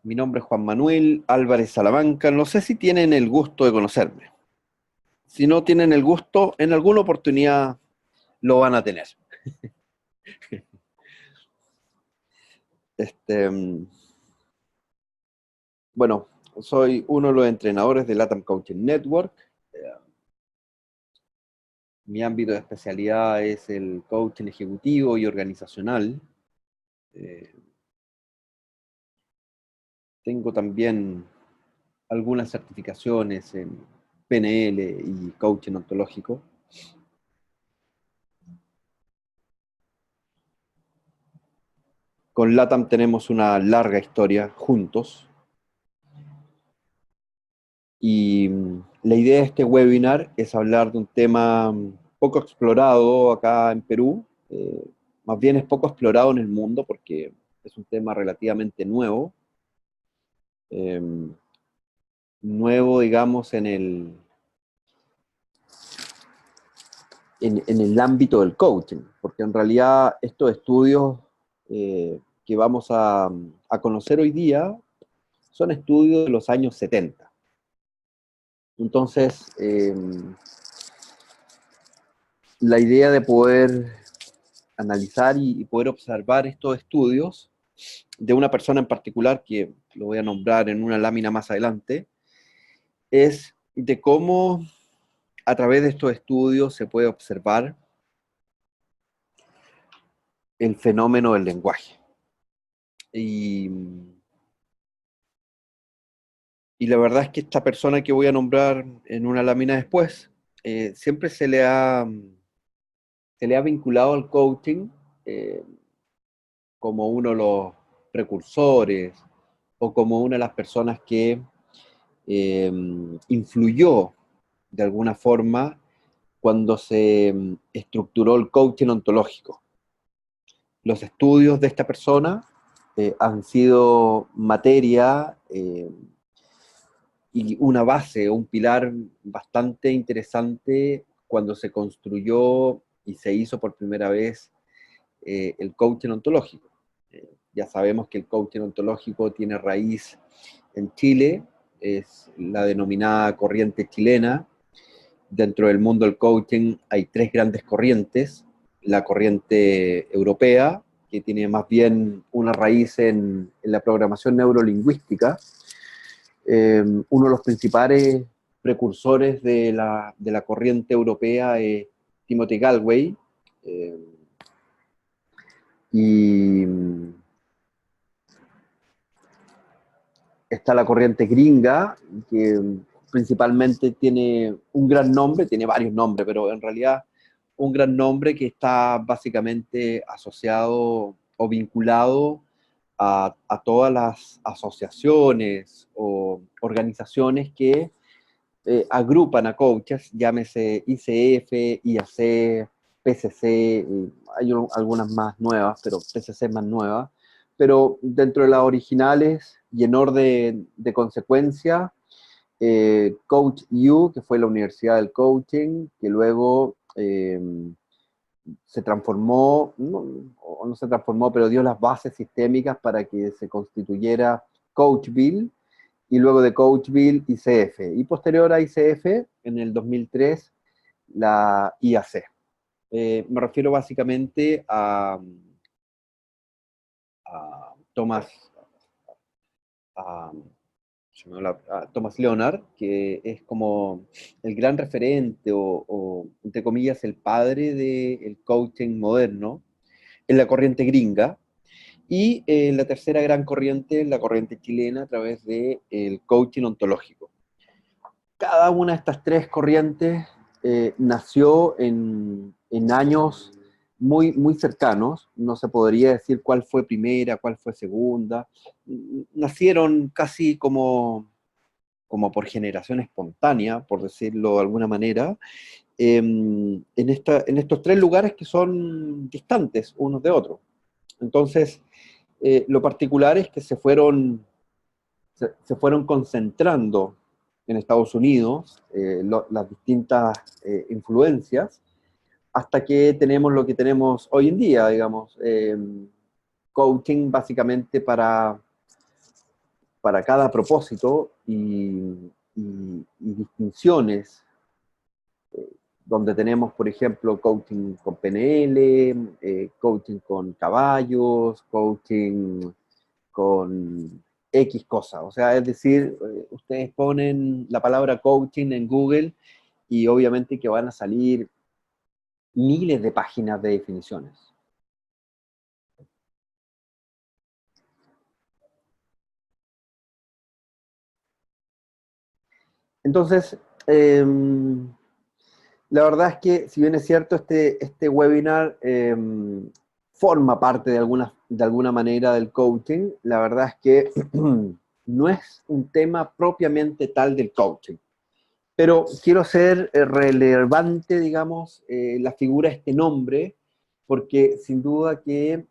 Mi nombre es Juan Manuel Álvarez Salamanca. No sé si tienen el gusto de conocerme. Si no tienen el gusto, en alguna oportunidad lo van a tener. Este, bueno, soy uno de los entrenadores de LATAM Coaching Network. Eh, Mi ámbito de especialidad es el coaching ejecutivo y organizacional. Eh, Tengo también algunas certificaciones en PNL y coaching ontológico. Con LATAM tenemos una larga historia juntos. Y la idea de este webinar es hablar de un tema poco explorado acá en Perú, más bien es poco explorado en el mundo porque es un tema relativamente nuevo, eh, nuevo digamos en el ámbito del coaching, porque en realidad estos estudios que vamos a conocer hoy día son estudios de los años 70. Entonces, la idea de poder analizar y poder observar estos estudios de una persona en particular, que lo voy a nombrar en una lámina más adelante, es de cómo a través de estos estudios se puede observar el fenómeno del lenguaje. Y, y la verdad es que esta persona que voy a nombrar en una lámina después, siempre se le ha vinculado al coaching eh, como uno de los precursores o como una de las personas que eh, influyó de alguna forma cuando se estructuró el coaching ontológico. Los estudios de esta persona han sido materia y una base, un pilar bastante interesante cuando se construyó y se hizo por primera vez el coaching ontológico. Ya sabemos que el coaching ontológico tiene raíz en Chile, es la denominada corriente chilena. Dentro del mundo del coaching hay tres grandes corrientes. La corriente europea, que tiene más bien una raíz en la programación neurolingüística. Uno de los principales precursores de la corriente europea es Timothy Galway. Eh, y está la corriente gringa, que principalmente tiene un gran nombre, tiene varios nombres, pero en realidad un gran nombre que está básicamente asociado o vinculado a todas las asociaciones o organizaciones que agrupan a coaches, llámese ICF, IAC, PCC, hay algunas más nuevas, pero PCC es más nueva, pero dentro de las originales y en orden de consecuencia, Coach U, que fue la Universidad del Coaching, que luego se transformó, o no se transformó, pero dio las bases sistémicas para que se constituyera Coachville, y luego de Coachville, ICF, y posterior a ICF, en el 2003, la IAC. Me refiero básicamente a Thomas, a, a Thomas Leonard, que es como el gran referente o entre comillas, el padre del coaching moderno en la corriente gringa. Y la tercera gran corriente, la corriente chilena, a través del coaching ontológico. Cada una de estas tres corrientes nació en años muy cercanos, no se podría decir cuál fue primera, cuál fue segunda, nacieron casi como por generación espontánea, por decirlo de alguna manera, en estos tres lugares que son distantes unos de otros. Entonces, lo particular es que se fueron concentrando en Estados Unidos las distintas influencias hasta que tenemos lo que tenemos hoy en día, digamos, coaching básicamente para cada propósito y distinciones, donde tenemos, por ejemplo, coaching con PNL, coaching con caballos, coaching con X cosa. O sea, es decir, ustedes ponen la palabra coaching en Google y obviamente que van a salir miles de páginas de definiciones. Entonces, la verdad es que, si bien es cierto, este webinar forma parte de alguna manera del coaching, la verdad es que no es un tema propiamente tal del coaching. Pero quiero ser relevante, digamos, la figura de este nombre, porque sin duda que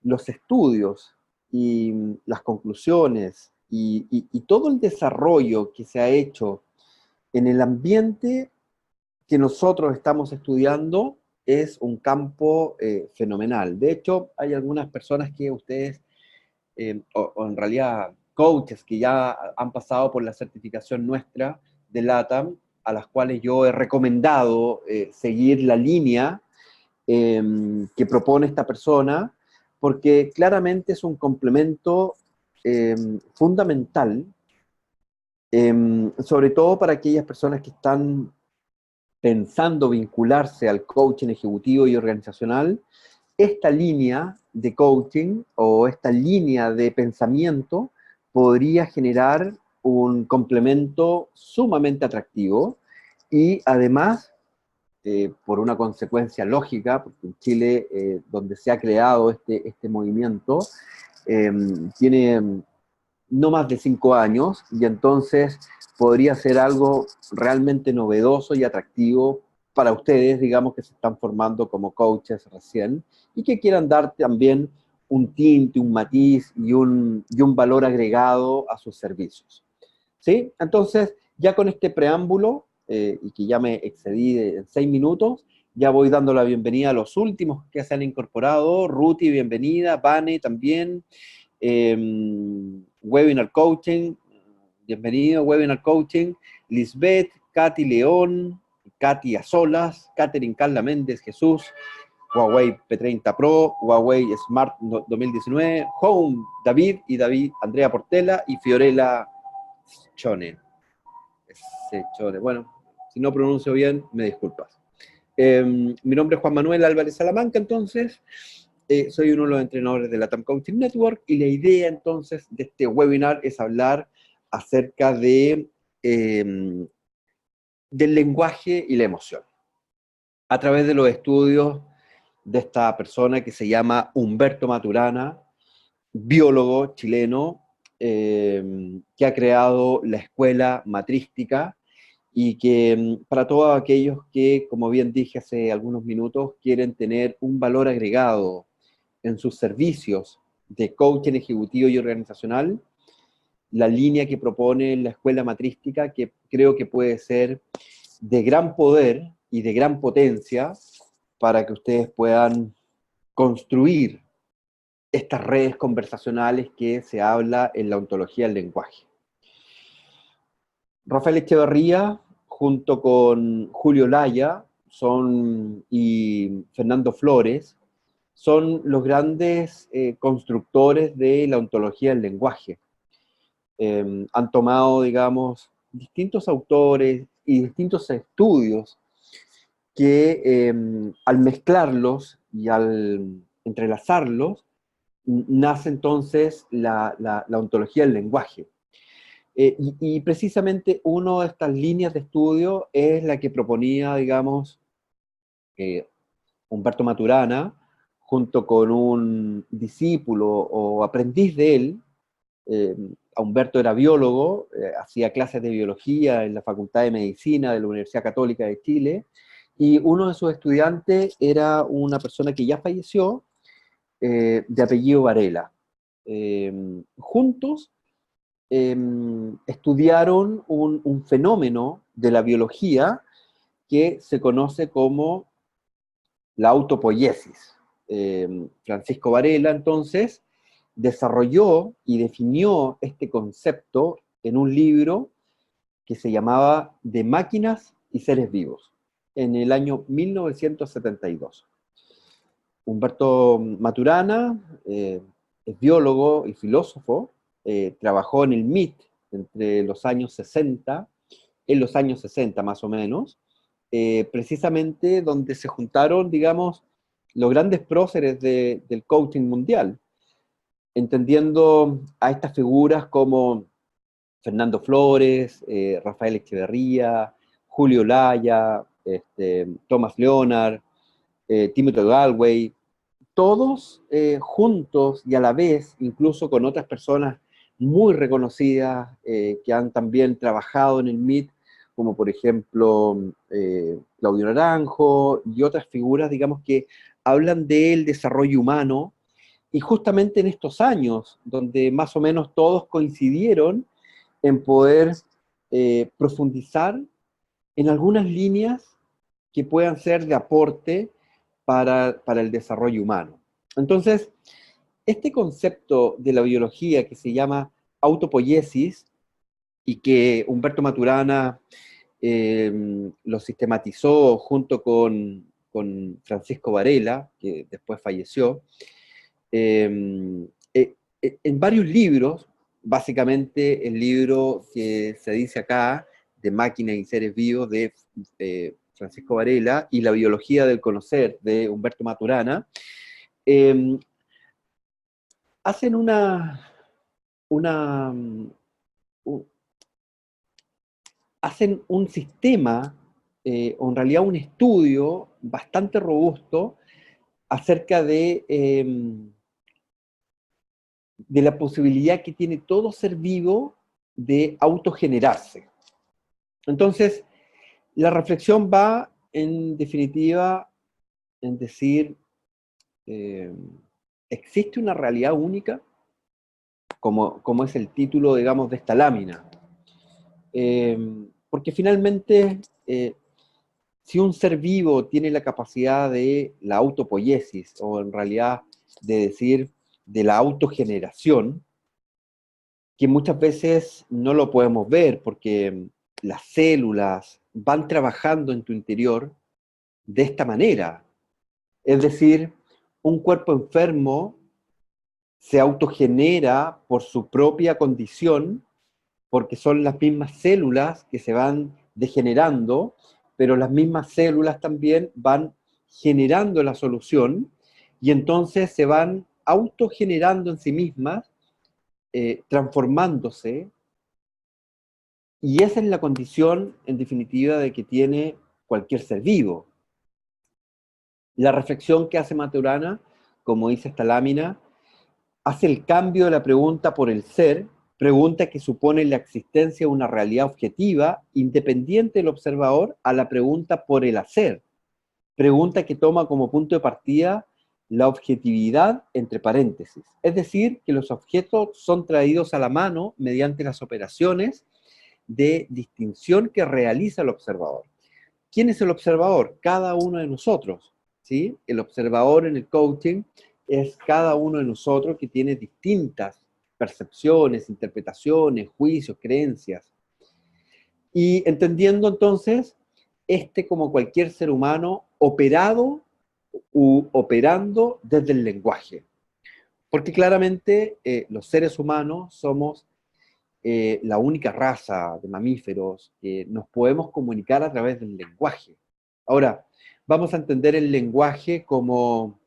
los estudios y las conclusiones y todo el desarrollo que se ha hecho en el ambiente que nosotros estamos estudiando es un campo fenomenal. De hecho, hay algunas personas que ustedes, o en realidad coaches que ya han pasado por la certificación nuestra de LATAM, a las cuales yo he recomendado seguir la línea que propone esta persona, porque claramente es un complemento fundamental, sobre todo para aquellas personas que están pensando vincularse al coaching ejecutivo y organizacional. Esta línea de coaching o esta línea de pensamiento podría generar un complemento sumamente atractivo y además, por una consecuencia lógica, porque en Chile, donde se ha creado este movimiento, eh, tiene no más de 5 años, y entonces podría ser algo realmente novedoso y atractivo para ustedes, digamos, que se están formando como coaches recién, y que quieran dar también un tinte, un matiz y un valor agregado a sus servicios. ¿Sí? Entonces, ya con este preámbulo, y que ya me excedí en 6 minutos, ya voy dando la bienvenida a los últimos que se han incorporado. Ruti, bienvenida. Vane también. Webinar Coaching, bienvenido, Webinar Coaching, Lisbeth, Katy León, Katy Azolas, Catherine Carla Méndez Jesús, Huawei P30 Pro, Huawei Smart 2019, Home David y David Andrea Portela y Fiorella Chone. Chone. Bueno, si no pronuncio bien, me disculpas. Mi nombre es Juan Manuel Álvarez Salamanca, entonces. Soy uno de los entrenadores de la TAM Coaching Network y la idea entonces de este webinar es hablar acerca del lenguaje y la emoción. A través de los estudios de esta persona que se llama Humberto Maturana, biólogo chileno, que ha creado la escuela matrística y que para todos aquellos que, como bien dije hace algunos minutos, quieren tener un valor agregado en sus servicios de coaching ejecutivo y organizacional, la línea que propone la escuela matrística, que creo que puede ser de gran poder y de gran potencia para que ustedes puedan construir estas redes conversacionales que se habla en la ontología del lenguaje. Rafael Echeverría, junto con Julio Laya y Fernando Flores, son los grandes constructores de la ontología del lenguaje. Han tomado, digamos, distintos autores y distintos estudios que al mezclarlos y al entrelazarlos, nace entonces la ontología del lenguaje. Y precisamente una de estas líneas de estudio es la que proponía, digamos, Humberto Maturana, junto con un discípulo o aprendiz de él. Humberto era biólogo, hacía clases de biología en la Facultad de Medicina de la Universidad Católica de Chile, y uno de sus estudiantes era una persona que ya falleció, de apellido Varela. Juntos estudiaron un fenómeno de la biología que se conoce como la autopoiesis. Francisco Varela, entonces, desarrolló y definió este concepto en un libro que se llamaba De máquinas y seres vivos, en el año 1972. Humberto Maturana es biólogo y filósofo, trabajó en el MIT entre los años 60, en los años 60 más o menos, precisamente donde se juntaron, digamos, los grandes próceres del coaching mundial, entendiendo a estas figuras como Fernando Flores, Rafael Echeverría, Julio Laya, Thomas Leonard, Timothy Galway, todos juntos y a la vez, incluso con otras personas muy reconocidas que han también trabajado en el MIT, como por ejemplo Claudio Naranjo y otras figuras, digamos, que hablan del desarrollo humano, y justamente en estos años, donde más o menos todos coincidieron en poder profundizar en algunas líneas que puedan ser de aporte para el desarrollo humano. Entonces, este concepto de la biología que se llama autopoiesis y que Humberto Maturana lo sistematizó junto con Francisco Varela, que después falleció, en varios libros, básicamente el libro que se dice acá, de Máquinas y Seres Vivos, de Francisco Varela, y La Biología del Conocer, de Humberto Maturana, eh, hacen una, un, hacen un sistema, o en realidad un estudio bastante robusto acerca de la posibilidad que tiene todo ser vivo de autogenerarse. Entonces, la reflexión va, en definitiva, en decir, ¿existe una realidad única? Como es el título, digamos, de esta lámina. Porque finalmente, si un ser vivo tiene la capacidad de la autopoiesis, o en realidad de decir, de la autogeneración, que muchas veces no lo podemos ver porque las células van trabajando en tu interior de esta manera. Es decir, un cuerpo enfermo se autogenera por su propia condición, porque son las mismas células que se van degenerando, pero las mismas células también van generando la solución, y entonces se van autogenerando en sí mismas, transformándose, y esa es la condición, en definitiva, de que tiene cualquier ser vivo. La reflexión que hace Maturana, como dice esta lámina, hace el cambio de la pregunta por el ser, pregunta que supone la existencia de una realidad objetiva, independiente del observador, a la pregunta por el hacer, pregunta que toma como punto de partida la objetividad entre paréntesis, es decir, que los objetos son traídos a la mano mediante las operaciones de distinción que realiza el observador. ¿Quién es el observador? Cada uno de nosotros, ¿sí? El observador en el coaching es cada uno de nosotros que tiene distintas percepciones, interpretaciones, juicios, creencias. Y entendiendo entonces, como cualquier ser humano, operado u operando desde el lenguaje. Porque claramente los seres humanos somos la única raza de mamíferos que nos podemos comunicar a través del lenguaje. Ahora, vamos a entender el lenguaje como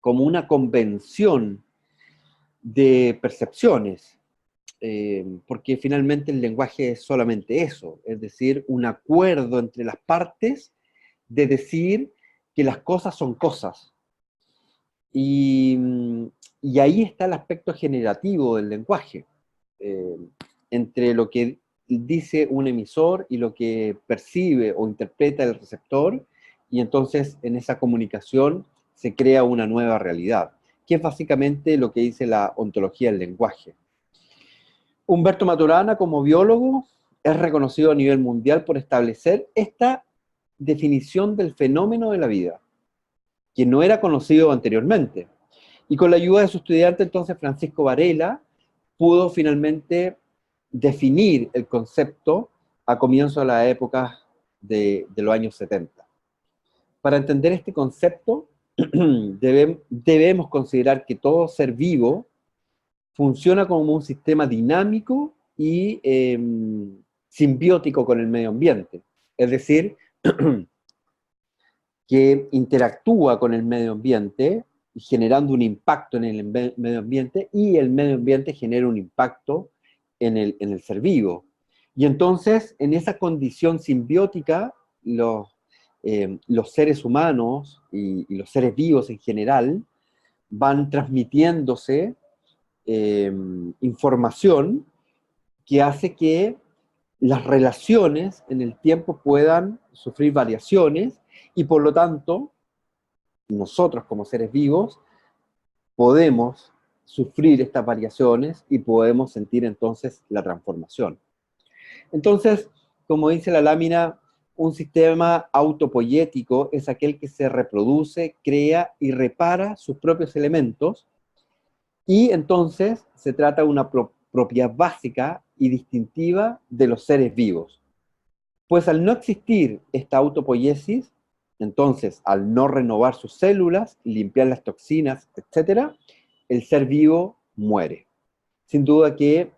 una convención de percepciones, porque finalmente el lenguaje es solamente eso, es decir, un acuerdo entre las partes de decir que las cosas son cosas. Y, y ahí está el aspecto generativo del lenguaje, eh, entre lo que dice un emisor y lo que percibe o interpreta el receptor, y entonces en esa comunicación se crea una nueva realidad, que es básicamente lo que dice la ontología del lenguaje. Humberto Maturana, como biólogo, es reconocido a nivel mundial por establecer esta definición del fenómeno de la vida, que no era conocido anteriormente. Y con la ayuda de su estudiante, entonces, Francisco Varela, pudo finalmente definir el concepto a comienzos de la época de los años 70. Para entender este concepto, debemos considerar que todo ser vivo funciona como un sistema dinámico y simbiótico con el medio ambiente. Es decir, que interactúa con el medio ambiente, generando un impacto en el medio ambiente, y el medio ambiente genera un impacto en el ser vivo. Y entonces, en esa condición simbiótica, los seres humanos y los seres vivos en general van transmitiéndose información que hace que las relaciones en el tiempo puedan sufrir variaciones y por lo tanto nosotros como seres vivos podemos sufrir estas variaciones y podemos sentir entonces la transformación. Entonces, como dice la lámina, un sistema autopoyético es aquel que se reproduce, crea y repara sus propios elementos, y entonces se trata de una propiedad básica y distintiva de los seres vivos. Pues al no existir esta autopoiesis, entonces al no renovar sus células, limpiar las toxinas, etc., el ser vivo muere. Sin duda que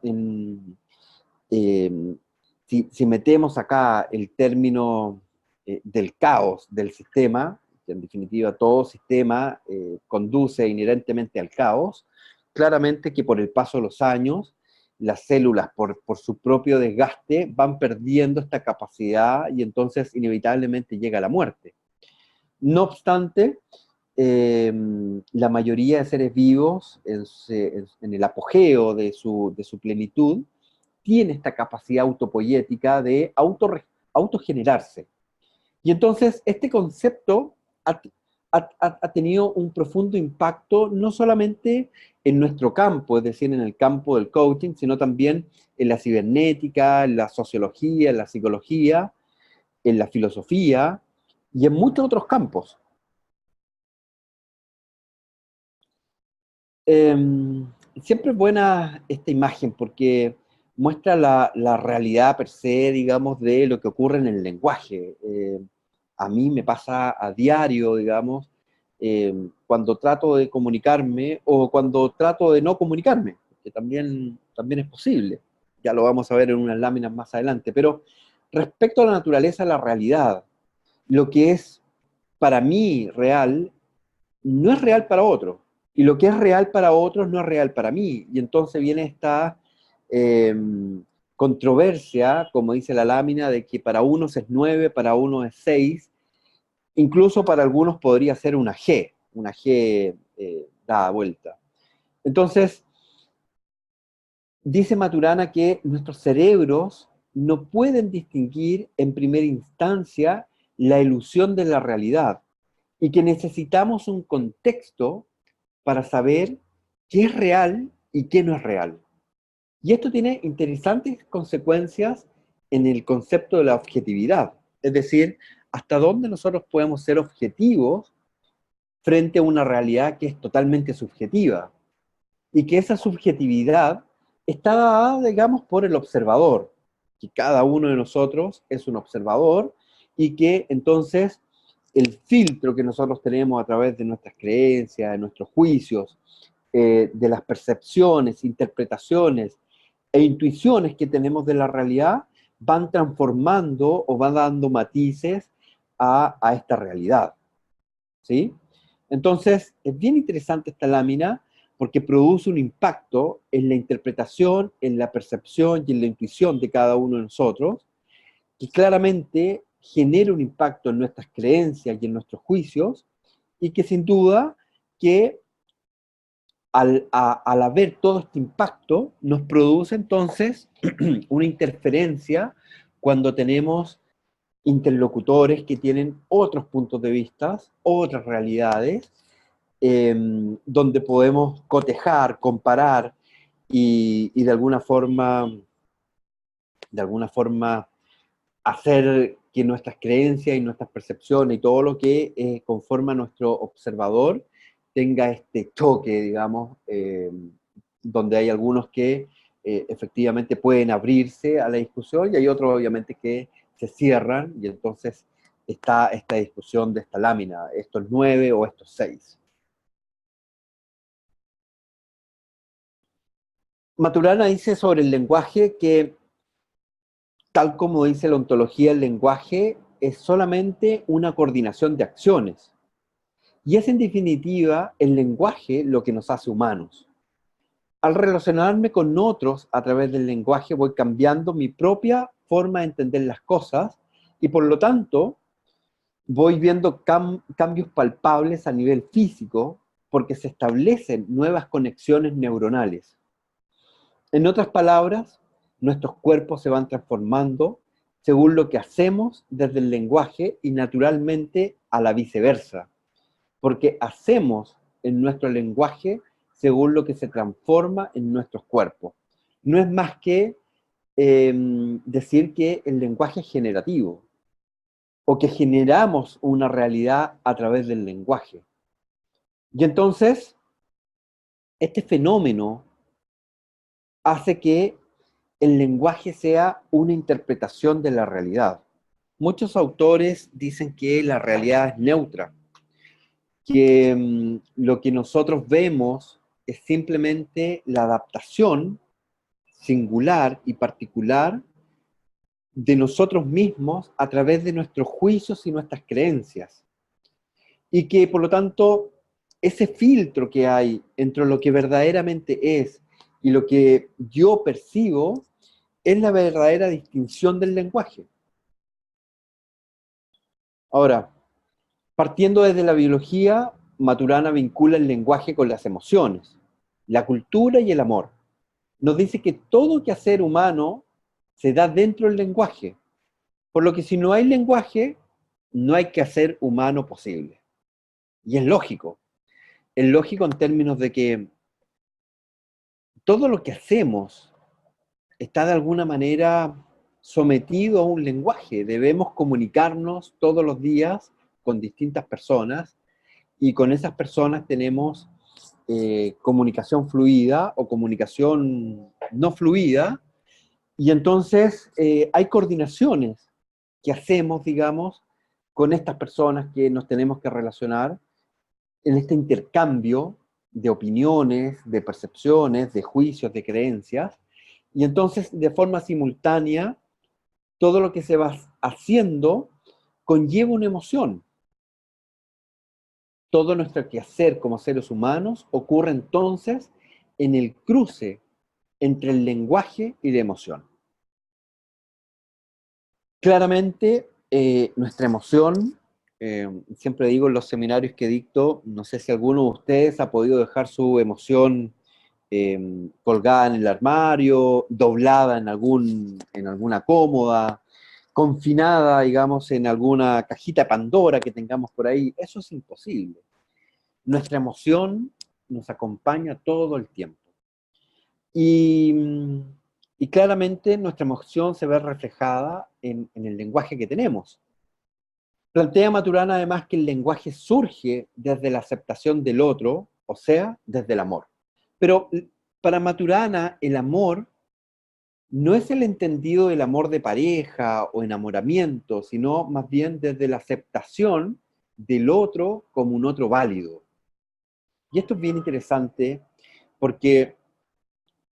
si metemos acá el término del caos del sistema, que en definitiva todo sistema conduce inherentemente al caos, claramente que por el paso de los años, las células, por su propio desgaste, van perdiendo esta capacidad y entonces inevitablemente llega la muerte. No obstante, la mayoría de seres vivos, en el apogeo de su plenitud, tiene esta capacidad autopoyética de autogenerarse. Y entonces este concepto ha tenido un profundo impacto no solamente en nuestro campo, es decir, en el campo del coaching, sino también en la cibernética, en la sociología, en la psicología, en la filosofía y en muchos otros campos. Siempre es buena esta imagen porque muestra la realidad per se, digamos, de lo que ocurre en el lenguaje. A mí me pasa a diario, digamos, cuando trato de comunicarme o cuando trato de no comunicarme, que también es posible. Ya lo vamos a ver en unas láminas más adelante. Pero respecto a la naturaleza de la realidad, lo que es para mí real no es real para otro. Y lo que es real para otros no es real para mí. Y entonces viene esta eh, controversia, como dice la lámina, de que para unos es 9, para unos es 6, incluso para algunos podría ser una G dada vuelta. Entonces, dice Maturana que nuestros cerebros no pueden distinguir en primera instancia la ilusión de la realidad y que necesitamos un contexto para saber qué es real y qué no es real. Y esto tiene interesantes consecuencias en el concepto de la objetividad, es decir, hasta dónde nosotros podemos ser objetivos frente a una realidad que es totalmente subjetiva, y que esa subjetividad está dada, digamos, por el observador, que cada uno de nosotros es un observador, y que entonces el filtro que nosotros tenemos a través de nuestras creencias, de nuestros juicios, de las percepciones, interpretaciones e intuiciones que tenemos de la realidad, van transformando o van dando matices a esta realidad, ¿sí? Entonces, es bien interesante esta lámina porque produce un impacto en la interpretación, en la percepción y en la intuición de cada uno de nosotros, que claramente genera un impacto en nuestras creencias y en nuestros juicios, y que sin duda que al haber todo este impacto, nos produce entonces una interferencia cuando tenemos interlocutores que tienen otros puntos de vista, otras realidades, donde podemos cotejar, comparar y de alguna forma hacer que nuestras creencias y nuestras percepciones y todo lo que conforma nuestro observador tenga este choque, digamos, donde hay algunos que efectivamente pueden abrirse a la discusión y hay otros obviamente que se cierran y entonces está esta discusión de esta lámina, estos 9 o estos 6. Maturana dice sobre el lenguaje que, tal como dice la ontología, el lenguaje es solamente una coordinación de acciones. Y es en definitiva el lenguaje lo que nos hace humanos. Al relacionarme con otros a través del lenguaje voy cambiando mi propia forma de entender las cosas y por lo tanto voy viendo cambios palpables a nivel físico porque se establecen nuevas conexiones neuronales. En otras palabras, nuestros cuerpos se van transformando según lo que hacemos desde el lenguaje y naturalmente a la viceversa, porque hacemos en nuestro lenguaje según lo que se transforma en nuestros cuerpos. No es más que decir que el lenguaje es generativo, o que generamos una realidad a través del lenguaje. Y entonces, este fenómeno hace que el lenguaje sea una interpretación de la realidad. Muchos autores dicen que la realidad es neutra, que lo que nosotros vemos es simplemente la adaptación singular y particular de nosotros mismos a través de nuestros juicios y nuestras creencias. Y que por lo tanto ese filtro que hay entre lo que verdaderamente es y lo que yo percibo es la verdadera distinción del lenguaje. Ahora, partiendo desde la biología, Maturana vincula el lenguaje con las emociones, la cultura y el amor. Nos dice que todo quehacer humano se da dentro del lenguaje, por lo que si no hay lenguaje, no hay quehacer humano posible. Y es lógico en términos de que todo lo que hacemos está de alguna manera sometido a un lenguaje. Debemos comunicarnos todos los días con distintas personas y con esas personas tenemos comunicación fluida o comunicación no fluida y entonces hay coordinaciones que hacemos, digamos, con estas personas que nos tenemos que relacionar en este intercambio de opiniones, de percepciones, de juicios, de creencias, y entonces de forma simultánea, todo lo que se va haciendo conlleva una emoción. Todo nuestro quehacer como seres humanos ocurre entonces en el cruce entre el lenguaje y la emoción. Claramente, nuestra emoción, siempre digo en los seminarios que dicto, no sé si alguno de ustedes ha podido dejar su emoción colgada en el armario, doblada en alguna cómoda, confinada, digamos, en alguna cajita de Pandora que tengamos por ahí. Eso es imposible. Nuestra emoción nos acompaña todo el tiempo. Y, y claramente nuestra emoción se ve reflejada en el lenguaje que tenemos. Plantea Maturana además que el lenguaje surge desde la aceptación del otro, o sea, desde el amor. Pero para Maturana el amor no es el entendido del amor de pareja o enamoramiento, sino más bien desde la aceptación del otro como un otro válido. Y esto es bien interesante porque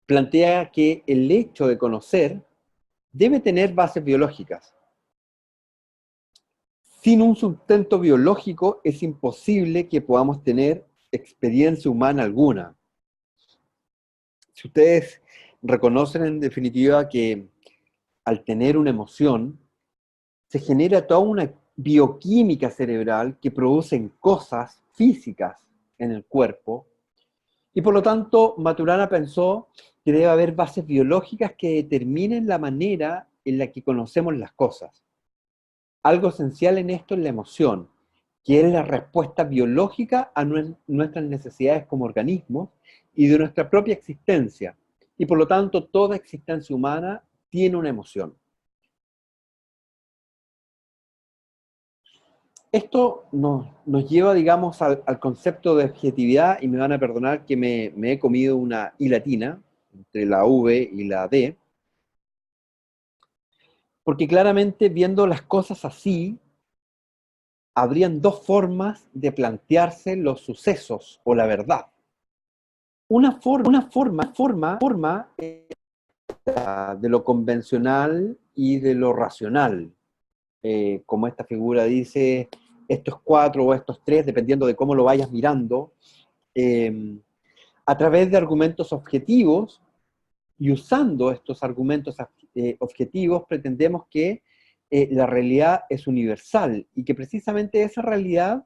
plantea que el hecho de conocer debe tener bases biológicas. Sin un sustento biológico es imposible que podamos tener experiencia humana alguna. Si ustedes reconocen en definitiva que al tener una emoción, se genera toda una bioquímica cerebral que producen cosas físicas en el cuerpo, y por lo tanto Maturana pensó que debe haber bases biológicas que determinen la manera en la que conocemos las cosas. Algo esencial en esto es la emoción, que es la respuesta biológica a nuestras necesidades como organismos y de nuestra propia existencia. Y por lo tanto, toda existencia humana tiene una emoción. Esto nos lleva, digamos, al concepto de objetividad, y me van a perdonar que me he comido una I latina, entre la V y la D, porque claramente viendo las cosas así, habrían dos formas de plantearse los sucesos o la verdad. Una forma de lo convencional y de lo racional, como esta figura dice, esto es 4 o esto es 3, dependiendo de cómo lo vayas mirando, eh, a través de argumentos objetivos, y usando estos argumentos objetivos pretendemos que la realidad es universal y que precisamente esa realidad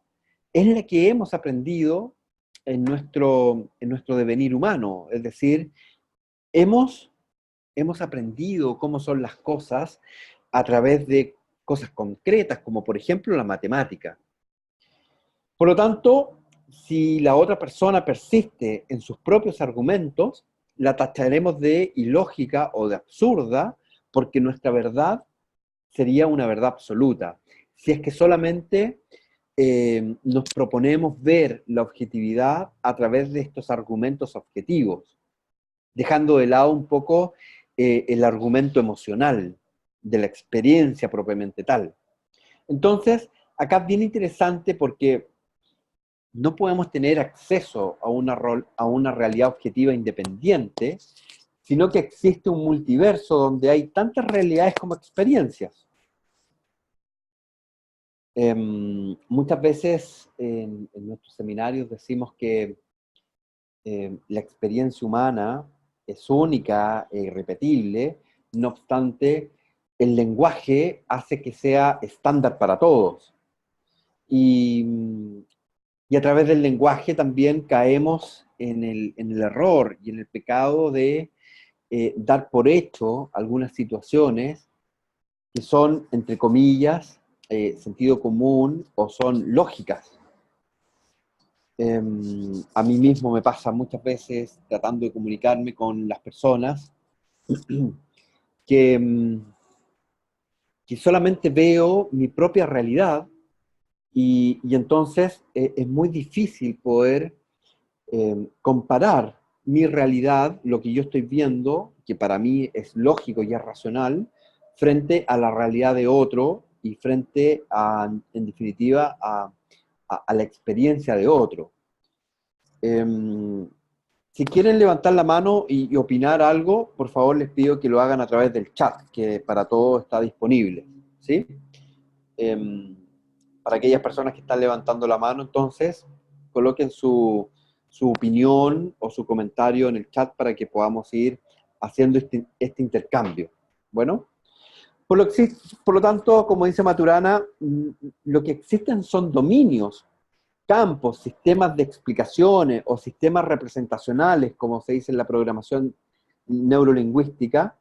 es la que hemos aprendido en nuestro devenir humano. Es decir, hemos, hemos aprendido cómo son las cosas a través de cosas concretas, como por ejemplo la matemática. Por lo tanto, si la otra persona persiste en sus propios argumentos, la tacharemos de ilógica o de absurda, porque nuestra verdad sería una verdad absoluta. Si es que solamente nos proponemos ver la objetividad a través de estos argumentos objetivos, dejando de lado un poco el argumento emocional de la experiencia propiamente tal. Entonces, acá es bien interesante porque no podemos tener acceso a una realidad objetiva independiente, sino que existe un multiverso donde hay tantas realidades como experiencias. Muchas veces en nuestros seminarios decimos que la experiencia humana es única e irrepetible, no obstante, el lenguaje hace que sea estándar para todos. Y, y a través del lenguaje también caemos en el error y en el pecado de dar por hecho algunas situaciones que son, entre comillas, sentido común o son lógicas. A mí mismo me pasa muchas veces tratando de comunicarme con las personas que, que solamente veo mi propia realidad y entonces es muy difícil poder comparar mi realidad, lo que yo estoy viendo, que para mí es lógico y es racional, frente a la realidad de otro y frente a, en definitiva, a la experiencia de otro. Eh, si quieren levantar la mano y opinar algo, por favor les pido que lo hagan a través del chat, que para todos está disponible, ¿sí? Eh, para aquellas personas que están levantando la mano, entonces, coloquen su opinión o su comentario en el chat para que podamos ir haciendo este intercambio. Bueno, por lo tanto, como dice Maturana, lo que existen son dominios, campos, sistemas de explicaciones o sistemas representacionales, como se dice en la programación neurolingüística,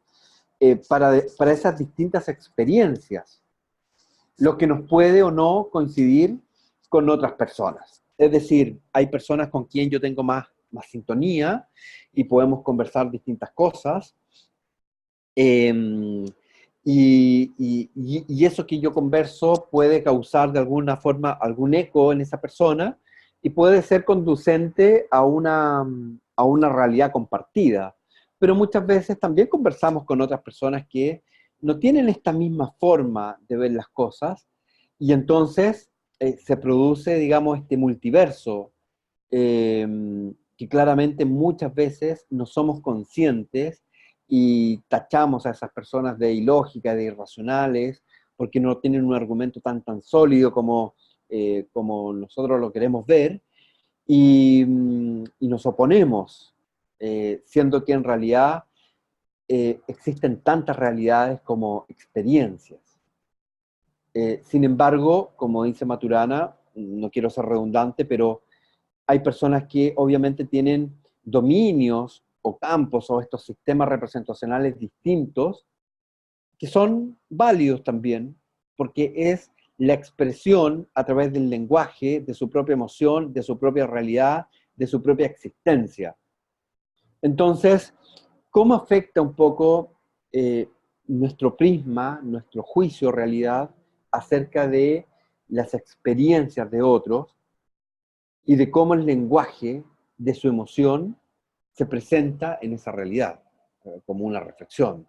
para esas distintas experiencias, lo que nos puede o no coincidir con otras personas. Es decir, hay personas con quien yo tengo más sintonía y podemos conversar distintas cosas. Eh, y eso que yo converso puede causar de alguna forma algún eco en esa persona y puede ser conducente a una realidad compartida. Pero muchas veces también conversamos con otras personas que no tienen esta misma forma de ver las cosas y entonces se produce, digamos, este multiverso que claramente muchas veces no somos conscientes y tachamos a esas personas de ilógicas, de irracionales, porque no tienen un argumento tan sólido como nosotros lo queremos ver, y nos oponemos, siendo que en realidad existen tantas realidades como experiencias. Sin embargo, como dice Maturana, no quiero ser redundante, pero hay personas que obviamente tienen dominios o campos o estos sistemas representacionales distintos que son válidos también, porque es la expresión a través del lenguaje de su propia emoción, de su propia realidad, de su propia existencia. Entonces, ¿cómo afecta un poco nuestro prisma, nuestro juicio realidad acerca de las experiencias de otros y de cómo el lenguaje de su emoción se presenta en esa realidad, como una reflexión.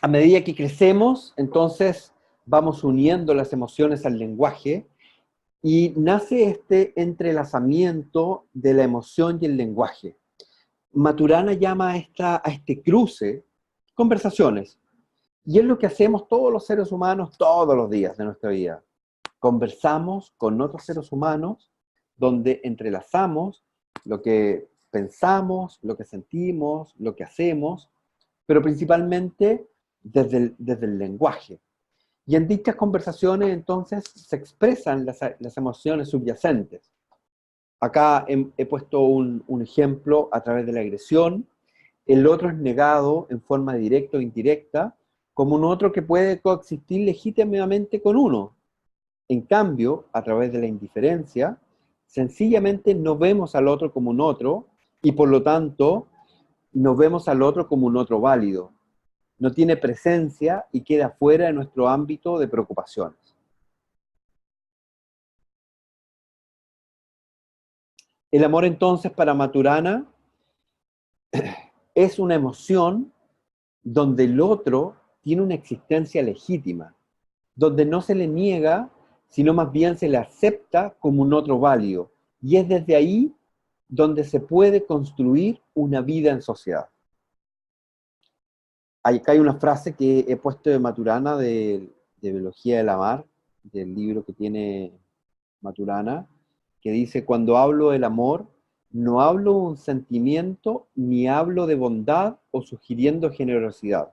A medida que crecemos, entonces vamos uniendo las emociones al lenguaje y nace este entrelazamiento de la emoción y el lenguaje. Maturana llama a este cruce conversaciones. Y es lo que hacemos todos los seres humanos todos los días de nuestra vida. Conversamos con otros seres humanos donde entrelazamos lo que pensamos, lo que sentimos, lo que hacemos, pero principalmente desde el lenguaje. Y en dichas conversaciones entonces se expresan las emociones subyacentes. Acá he puesto un ejemplo a través de la agresión, el otro es negado en forma directa o indirecta, como un otro que puede coexistir legítimamente con uno. En cambio, a través de la indiferencia, sencillamente no vemos al otro como un otro y por lo tanto no vemos al otro como un otro válido. No tiene presencia y queda fuera de nuestro ámbito de preocupaciones. El amor entonces para Maturana es una emoción donde el otro tiene una existencia legítima, donde no se le niega, sino más bien se le acepta como un otro válido. Y es desde ahí donde se puede construir una vida en sociedad. Acá hay una frase que he puesto de Maturana, de Biología de la Mar, del libro que tiene Maturana, que dice: cuando hablo del amor, no hablo de un sentimiento, ni hablo de bondad o sugiriendo generosidad.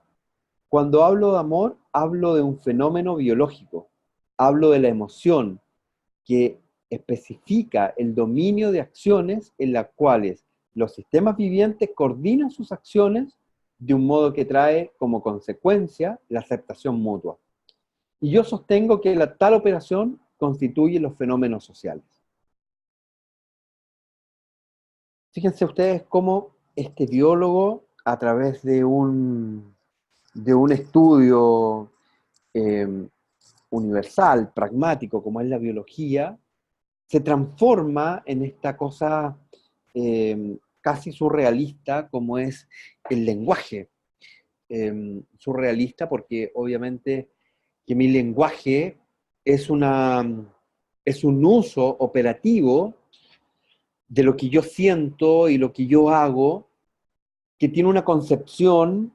Cuando hablo de amor, hablo de un fenómeno biológico, hablo de la emoción que especifica el dominio de acciones en las cuales los sistemas vivientes coordinan sus acciones de un modo que trae como consecuencia la aceptación mutua. Y yo sostengo que tal operación constituye los fenómenos sociales. Fíjense ustedes cómo este biólogo, a través de un estudio eh, universal, pragmático, como es la biología, se transforma en esta cosa casi surrealista como es el lenguaje. Surrealista porque obviamente que mi lenguaje es, es un uso operativo de lo que yo siento y lo que yo hago, que tiene una concepción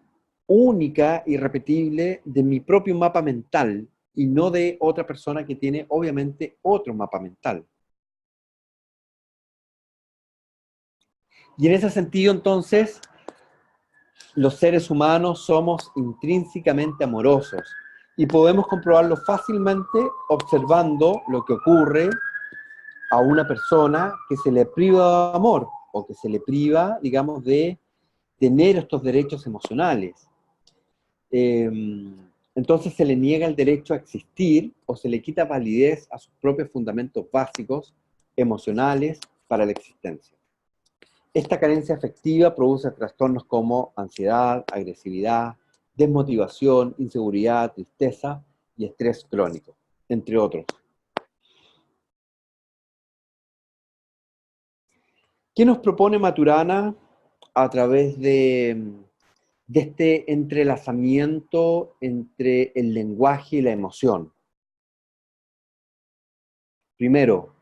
única, irrepetible, de mi propio mapa mental y no de otra persona que tiene obviamente otro mapa mental. Y en ese sentido, entonces, los seres humanos somos intrínsecamente amorosos y podemos comprobarlo fácilmente observando lo que ocurre a una persona que se le priva de amor o que se le priva, digamos, de tener estos derechos emocionales. Entonces se le niega el derecho a existir o se le quita validez a sus propios fundamentos básicos emocionales para la existencia. Esta carencia afectiva produce trastornos como ansiedad, agresividad, desmotivación, inseguridad, tristeza y estrés crónico, entre otros. ¿Qué nos propone Maturana a través de este entrelazamiento entre el lenguaje y la emoción? Primero,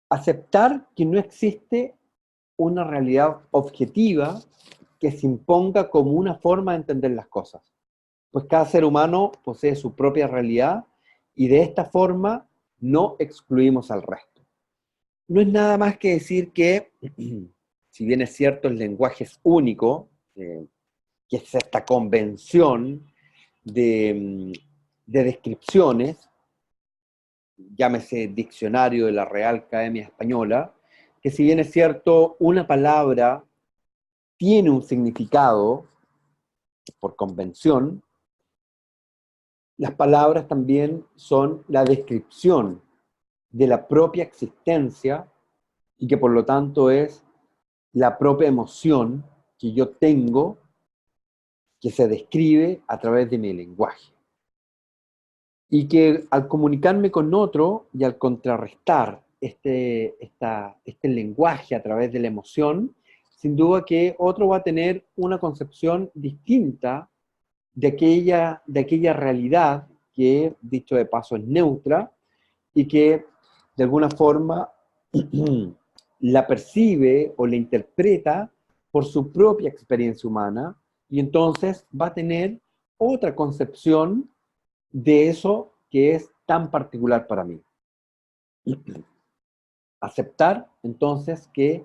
aceptar que no existe una realidad objetiva que se imponga como una forma de entender las cosas. Pues cada ser humano posee su propia realidad y de esta forma no excluimos al resto. No es nada más que decir que, si bien es cierto, el lenguaje es único, que es esta convención de descripciones, llámese diccionario de la Real Academia Española, que si bien es cierto, una palabra tiene un significado por convención, las palabras también son la descripción de la propia existencia y que por lo tanto es la propia emoción que yo tengo que se describe a través de mi lenguaje. Y que al comunicarme con otro y al contrarrestar este lenguaje a través de la emoción, sin duda que otro va a tener una concepción distinta de aquella realidad que, dicho de paso, es neutra y que de alguna forma la percibe o la interpreta por su propia experiencia humana y entonces va a tener otra concepción de eso que es tan particular para mí. Aceptar entonces que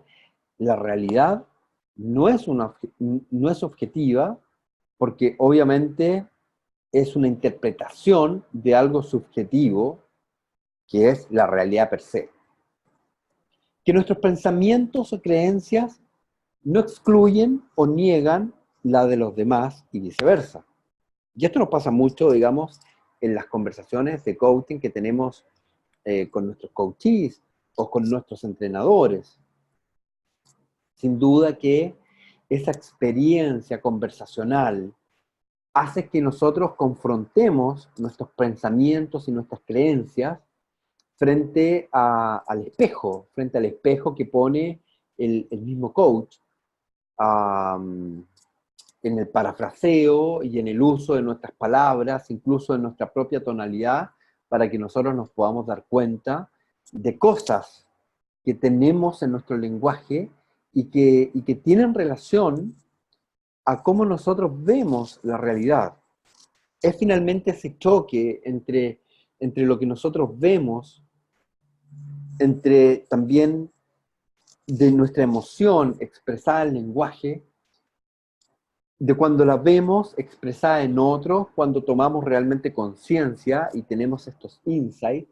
la realidad no es objetiva, porque obviamente es una interpretación de algo subjetivo, que es la realidad per se. Que nuestros pensamientos o creencias no excluyen o niegan la de los demás y viceversa. Y esto nos pasa mucho, digamos, en las conversaciones de coaching que tenemos con nuestros coachees o con nuestros entrenadores. Sin duda que esa experiencia conversacional hace que nosotros confrontemos nuestros pensamientos y nuestras creencias frente al espejo que pone el mismo coach, um, en el parafraseo y en el uso de nuestras palabras, incluso en nuestra propia tonalidad, para que nosotros nos podamos dar cuenta de cosas que tenemos en nuestro lenguaje y que tienen relación a cómo nosotros vemos la realidad. Es finalmente ese choque entre lo que nosotros vemos, entre también de nuestra emoción expresada en lenguaje, de cuando la vemos expresada en otros, cuando tomamos realmente conciencia y tenemos estos insights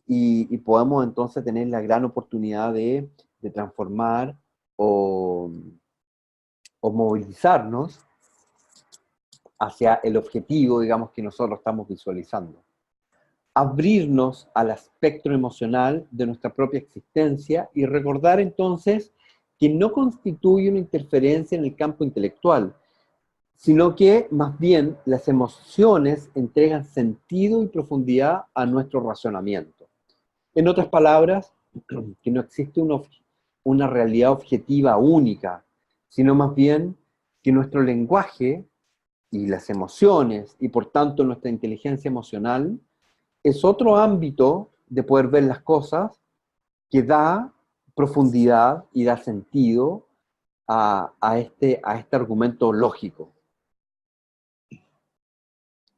y podemos entonces tener la gran oportunidad de transformar o, o movilizarnos hacia el objetivo, digamos, que nosotros estamos visualizando. Abrirnos al aspecto emocional de nuestra propia existencia y recordar entonces que no constituye una interferencia en el campo intelectual, sino que más bien las emociones entregan sentido y profundidad a nuestro razonamiento. En otras palabras, que no existe una realidad objetiva única, sino más bien que nuestro lenguaje y las emociones, y por tanto nuestra inteligencia emocional, es otro ámbito de poder ver las cosas que da profundidad y da sentido a este argumento lógico.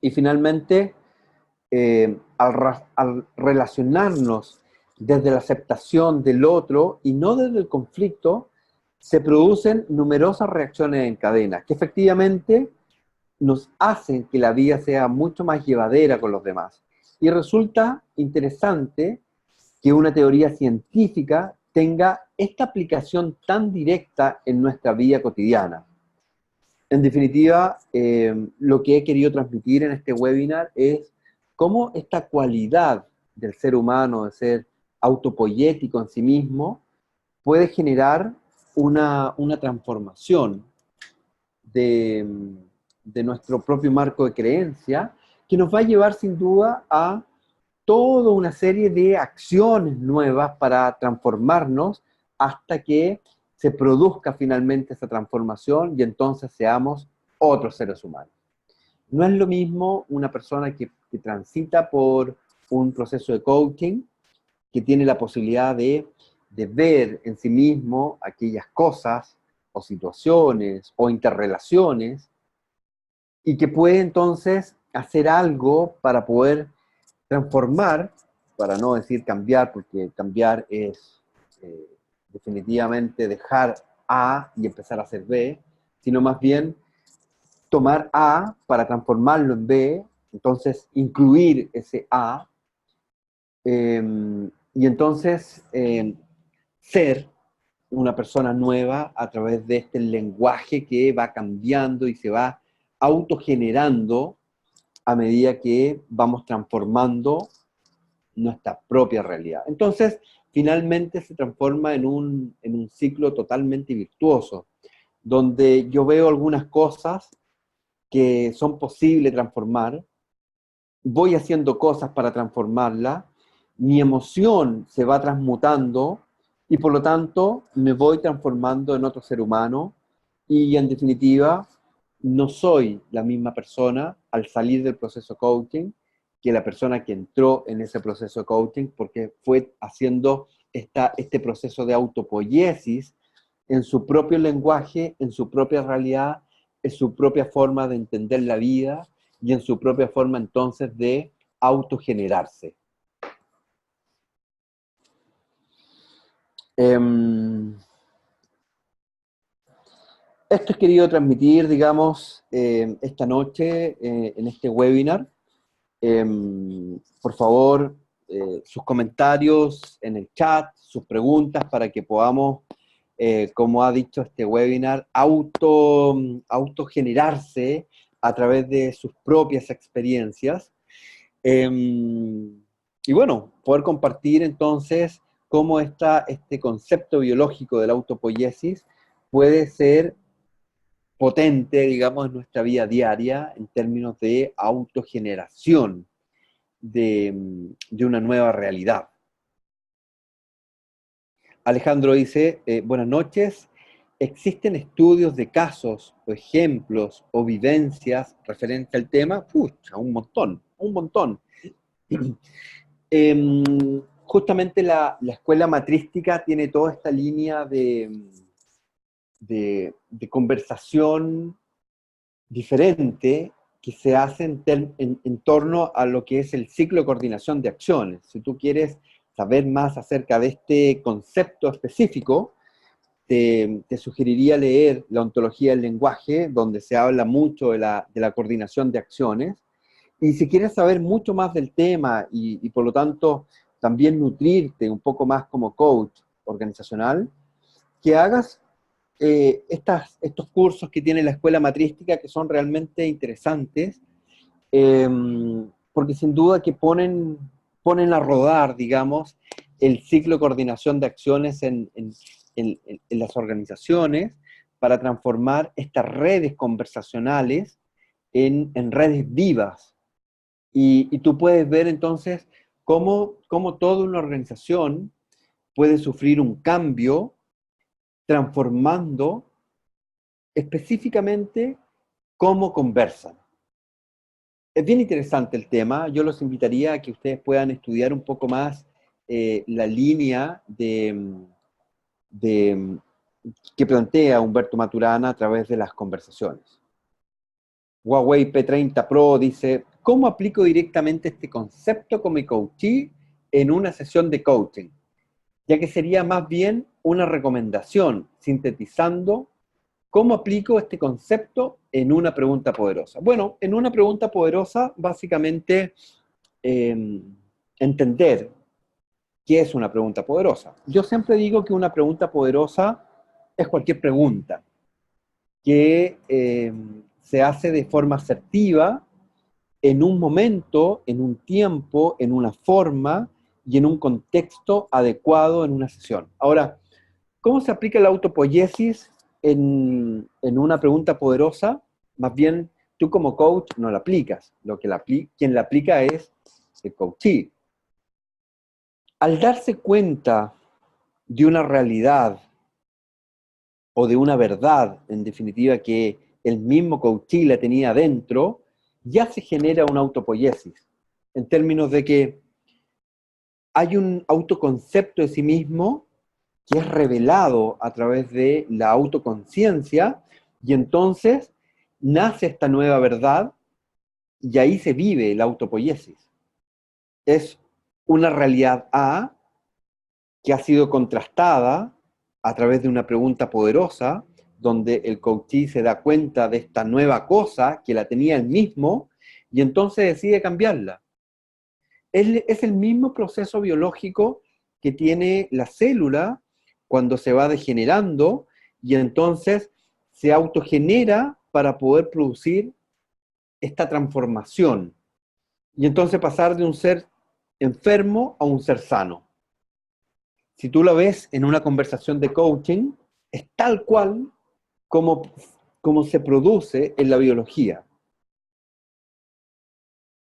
Y finalmente, al relacionarnos desde la aceptación del otro y no desde el conflicto, se producen numerosas reacciones en cadena que efectivamente nos hacen que la vida sea mucho más llevadera con los demás. Y resulta interesante que una teoría científica tenga esta aplicación tan directa en nuestra vida cotidiana. En definitiva, lo que he querido transmitir en este webinar es cómo esta cualidad del ser humano, de ser autopoyético en sí mismo, puede generar una transformación de, de nuestro propio marco de creencia, que nos va a llevar sin duda a toda una serie de acciones nuevas para transformarnos hasta que se produzca finalmente esa transformación y entonces seamos otros seres humanos. No es lo mismo una persona que transita por un proceso de coaching, que tiene la posibilidad de ver en sí mismo aquellas cosas o situaciones o interrelaciones y que puede entonces hacer algo para poder transformar, para no decir cambiar, porque cambiar es definitivamente dejar A y empezar a hacer B, sino más bien tomar A para transformarlo en B, entonces incluir ese A, y entonces ser una persona nueva a través de este lenguaje que va cambiando y se va autogenerando a medida que vamos transformando nuestra propia realidad. Entonces, finalmente se transforma en un ciclo totalmente virtuoso, donde yo veo algunas cosas que son posibles transformar voy haciendo cosas para transformarla, mi emoción se va transmutando y por lo tanto me voy transformando en otro ser humano y en definitiva no soy la misma persona al salir del proceso coaching que la persona que entró en ese proceso coaching porque fue haciendo este proceso de autopoiesis en su propio lenguaje, en su propia realidad, en su propia forma de entender la vida y en su propia forma entonces de autogenerarse. Esto he querido transmitir, digamos, esta noche en este webinar. Por favor, sus comentarios en el chat, sus preguntas para que podamos, como ha dicho este webinar, autogenerarse a través de sus propias experiencias. Y bueno, poder compartir entonces cómo este concepto biológico de la autopoiesis puede ser potente, digamos, en nuestra vida diaria en términos de autogeneración de una nueva realidad. Alejandro dice, buenas noches, ¿existen estudios de casos o ejemplos o vivencias referentes al tema? Pucha, un montón, un montón. Justamente la escuela matrística tiene toda esta línea de conversación diferente que se hace en torno a lo que es el ciclo de coordinación de acciones. Si tú quieres saber más acerca de este concepto específico, te sugeriría leer la ontología del lenguaje, donde se habla mucho de la coordinación de acciones. Y si quieres saber mucho más del tema y por lo tanto también nutrirte un poco más como coach organizacional, que hagas estos cursos que tiene la escuela matrística que son realmente interesantes, eh, porque sin duda que ponen a rodar, digamos, el ciclo de coordinación de acciones en las organizaciones para transformar estas redes conversacionales en redes vivas. Y tú puedes ver entonces cómo toda una organización puede sufrir un cambio transformando específicamente cómo conversan. Es bien interesante el tema. Yo los invitaría a que ustedes puedan estudiar un poco más la línea de, que plantea Humberto Maturana a través de las conversaciones. Huawei P30 Pro dice, ¿cómo aplico directamente este concepto como coachee en una sesión de coaching? Ya que sería más bien una recomendación, sintetizando cómo aplico este concepto en una pregunta poderosa. Bueno, en una pregunta poderosa, básicamente, eh, entender qué es una pregunta poderosa. Yo siempre digo que una pregunta poderosa es cualquier pregunta que se hace de forma asertiva, en un momento, en un tiempo, en una forma y en un contexto adecuado en una sesión. Ahora, ¿cómo se aplica la autopoiesis en una pregunta poderosa? Más bien, tú como coach no la aplicas. Quien la aplica es el coachee. Al darse cuenta de una realidad o de una verdad, en definitiva, que el mismo coachee la tenía dentro, ya se genera una autopoiesis, en términos de que hay un autoconcepto de sí mismo que es revelado a través de la autoconciencia y entonces nace esta nueva verdad y ahí se vive la autopoiesis. Es una realidad A que ha sido contrastada a través de una pregunta poderosa, donde el coachee se da cuenta de esta nueva cosa que la tenía él mismo y entonces decide cambiarla. Es el mismo proceso biológico que tiene la célula cuando se va degenerando y entonces se autogenera para poder producir esta transformación y entonces pasar de un ser enfermo a un ser sano. Si tú lo ves en una conversación de coaching, es tal cual como se produce en la biología.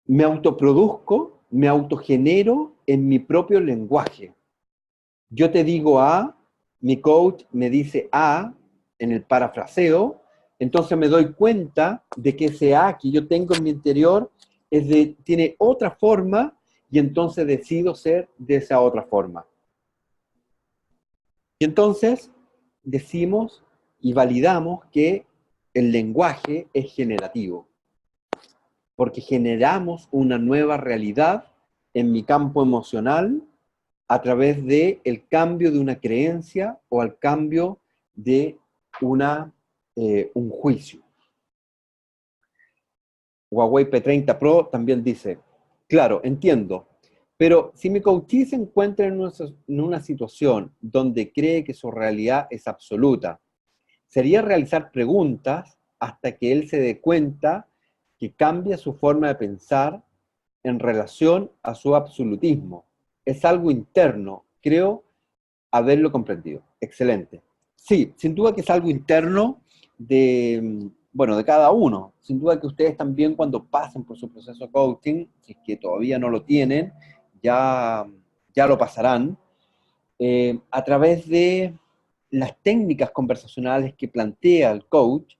Me autoproduzco, me autogenero en mi propio lenguaje. Yo te digo A, mi coach me dice A en el parafraseo, entonces me doy cuenta de que ese A que yo tengo en mi interior tiene otra forma y entonces decido ser de esa otra forma. Y entonces decimos y validamos que el lenguaje es generativo, porque generamos una nueva realidad en mi campo emocional a través de el cambio de una creencia o al cambio de un juicio. Huawei P30 Pro también dice, claro, entiendo, pero si mi coachee se encuentra en una situación donde cree que su realidad es absoluta, sería realizar preguntas hasta que él se dé cuenta que cambia su forma de pensar en relación a su absolutismo. Es algo interno, creo haberlo comprendido. Excelente. Sí, sin duda que es algo interno bueno, de cada uno. Sin duda que ustedes también cuando pasen por su proceso de coaching, si es que todavía no lo tienen, ya, ya lo pasarán, a través de las técnicas conversacionales que plantea el coach,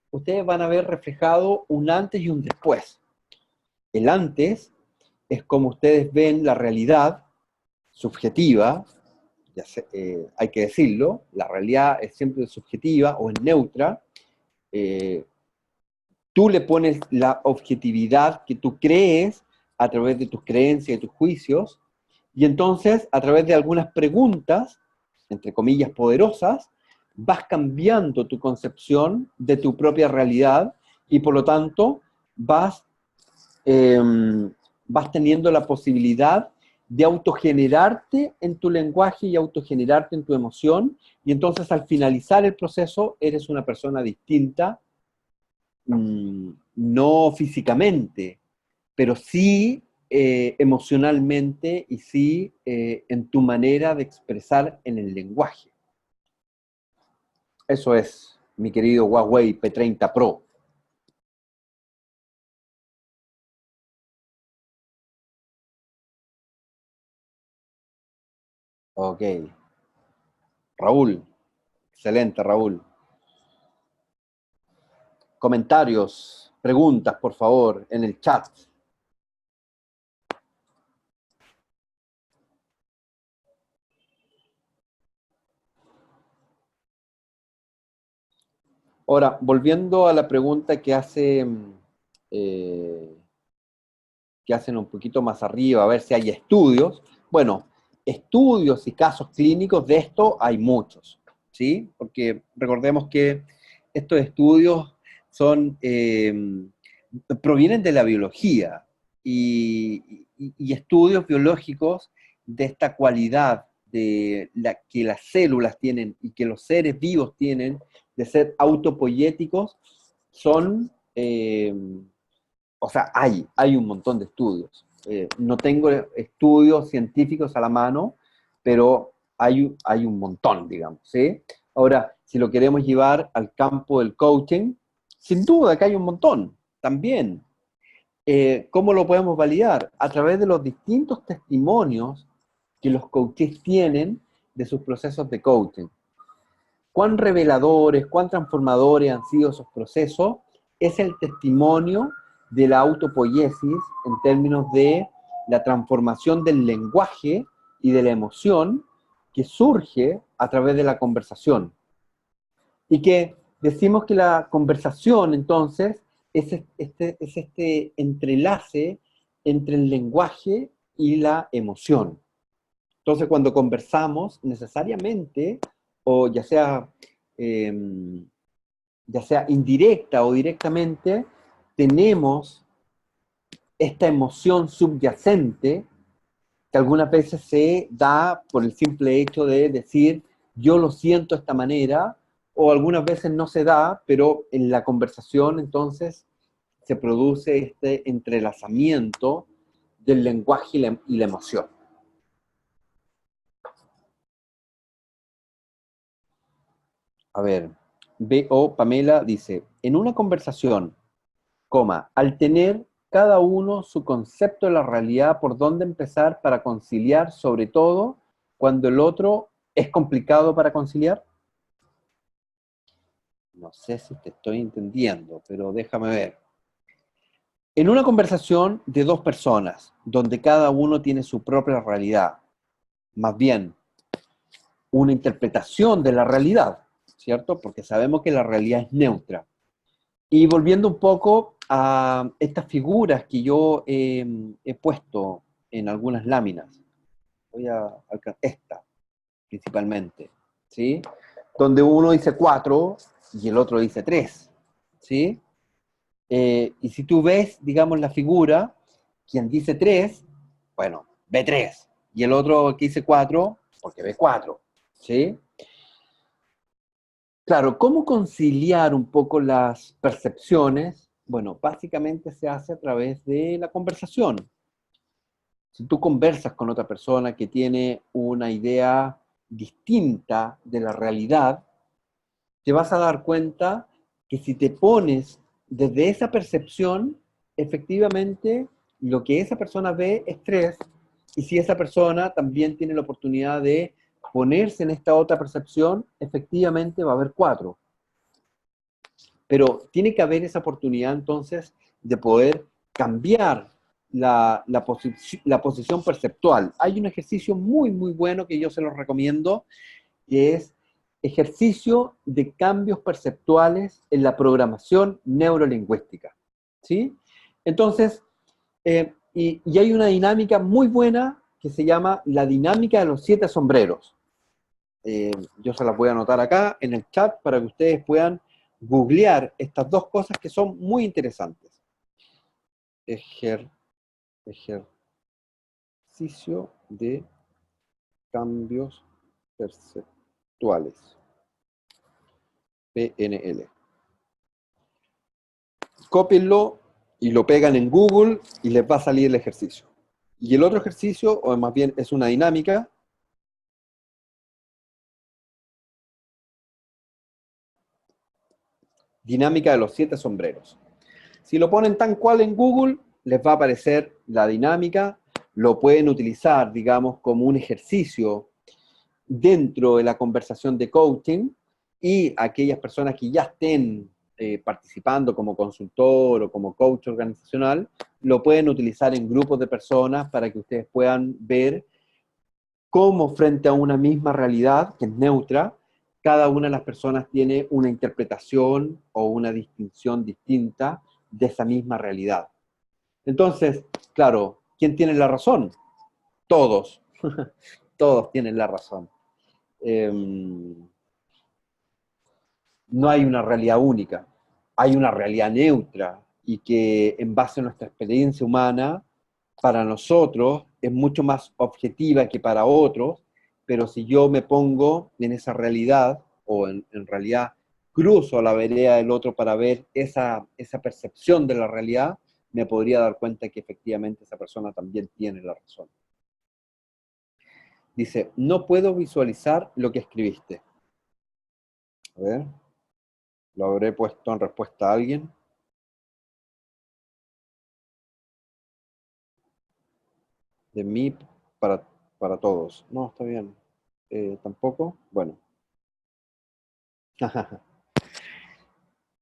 ustedes van a ver reflejado un antes y un después. El antes es como ustedes ven la realidad subjetiva, hay que decirlo, la realidad es siempre subjetiva o es neutra. eh, Tú le pones la objetividad que tú crees a través de tus creencias y tus juicios, y entonces a través de algunas preguntas, entre comillas poderosas, vas cambiando tu concepción de tu propia realidad y por lo tanto vas eh, vas teniendo la posibilidad de autogenerarte en tu lenguaje y autogenerarte en tu emoción, y entonces al finalizar el proceso eres una persona distinta, no físicamente, pero sí emocionalmente y sí en tu manera de expresar en el lenguaje. Eso es, mi querido Huawei P30 Pro. Ok. Raúl, excelente Raúl. Comentarios, preguntas, por favor, en el chat. Ahora, volviendo a la pregunta eh, que hacen un poquito más arriba, a ver si hay estudios. Bueno, estudios y casos clínicos de esto hay muchos, ¿sí? Porque recordemos que estos estudios son, provienen de la biología y estudios biológicos de esta cualidad que las células tienen y que los seres vivos tienen de ser autopoyéticos son, o sea, hay un montón de estudios. No tengo estudios científicos a la mano, pero hay un montón, digamos, ¿sí? Ahora, si lo queremos llevar al campo del coaching, sin duda que hay un montón, también. ¿Cómo lo podemos validar? A través de los distintos testimonios que los coaches tienen de sus procesos de coaching. Cuán reveladores, cuán transformadores han sido esos procesos, es el testimonio de la autopoiesis en términos de la transformación del lenguaje y de la emoción que surge a través de la conversación. Y que decimos que la conversación, entonces, es este entrelace entre el lenguaje y la emoción. Entonces, cuando conversamos, necesariamente, o eh, ya sea indirecta o directamente, tenemos esta emoción subyacente que algunas veces se da por el simple hecho de decir yo lo siento de esta manera, o algunas veces no se da, pero en la conversación entonces se produce este entrelazamiento del lenguaje y la emoción. A ver, B.O. Pamela dice, en una conversación, coma, al tener cada uno su concepto de la realidad, por dónde empezar para conciliar, sobre todo cuando el otro es complicado para conciliar? No sé si te estoy entendiendo, pero déjame ver. En una conversación de dos personas, donde cada uno tiene su propia realidad, más bien una interpretación de la realidad, ¿cierto? Porque sabemos que la realidad es neutra. Y volviendo un poco a estas figuras que yo he puesto en algunas láminas, voy a alcanzar esta principalmente, ¿sí? Donde uno dice 4 y el otro dice 3, ¿sí? Y si tú ves, digamos, la figura, quien dice 3, bueno, ve 3, y el otro que dice 4, porque ve 4, ¿sí? Claro, ¿cómo conciliar un poco las percepciones? Bueno, básicamente se hace a través de la conversación. Si tú conversas con otra persona que tiene una idea distinta de la realidad, te vas a dar cuenta que si te pones desde esa percepción, efectivamente lo que esa persona ve es 3, y si esa persona también tiene la oportunidad de ponerse en esta otra percepción, efectivamente va a haber 4. Pero tiene que haber esa oportunidad entonces de poder cambiar la posición perceptual. Hay un ejercicio muy, muy bueno que yo se los recomiendo, que es ejercicio de cambios perceptuales en la programación neurolingüística. ¿Sí? Entonces, y hay una dinámica muy buena que se llama la dinámica de los 7 sombreros. Yo se las voy a anotar acá en el chat para que ustedes puedan googlear estas dos cosas que son muy interesantes. Ejer, ejercicio de cambios perceptuales. PNL. Cópienlo y lo pegan en Google y les va a salir el ejercicio. Y el otro ejercicio, o más bien es una dinámica, dinámica de los 7 sombreros. Si lo ponen tal cual en Google, les va a aparecer la dinámica, lo pueden utilizar, digamos, como un ejercicio dentro de la conversación de coaching, y aquellas personas que ya estén participando como consultor o como coach organizacional, lo pueden utilizar en grupos de personas para que ustedes puedan ver cómo frente a una misma realidad, que es neutra, cada una de las personas tiene una interpretación o una distinción distinta de esa misma realidad. Entonces, claro, ¿quién tiene la razón? Todos. Todos tienen la razón. No hay una realidad única, hay una realidad neutra, y que en base a nuestra experiencia humana, para nosotros es mucho más objetiva que para otros, pero si yo me pongo en esa realidad, o en realidad cruzo la vereda del otro para ver esa percepción de la realidad, me podría dar cuenta que efectivamente esa persona también tiene la razón. Dice, no puedo visualizar lo que escribiste. A ver, lo habré puesto en respuesta a alguien. De mí para, para todos. No, está bien. ¿Tampoco? Bueno.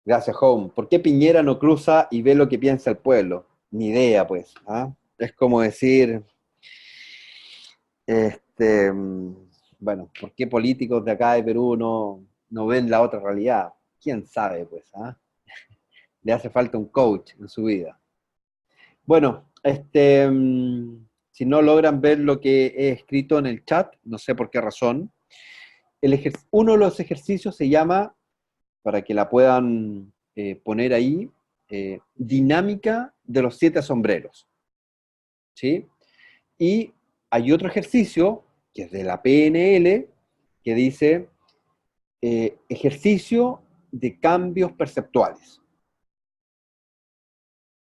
Gracias, Home. ¿Por qué Piñera no cruza y ve lo que piensa el pueblo? Ni idea, pues. ¿Ah? Es como decir, bueno, ¿por qué políticos de acá de Perú no ven la otra realidad? ¿Quién sabe, pues? ¿Ah? Le hace falta un coach en su vida. Bueno, si no logran ver lo que he escrito en el chat, no sé por qué razón, uno de los ejercicios se llama, para que la puedan poner ahí, dinámica de los 7 sombreros. ¿Sí? Y hay otro ejercicio, que es de la PNL, que dice ejercicio de cambios perceptuales.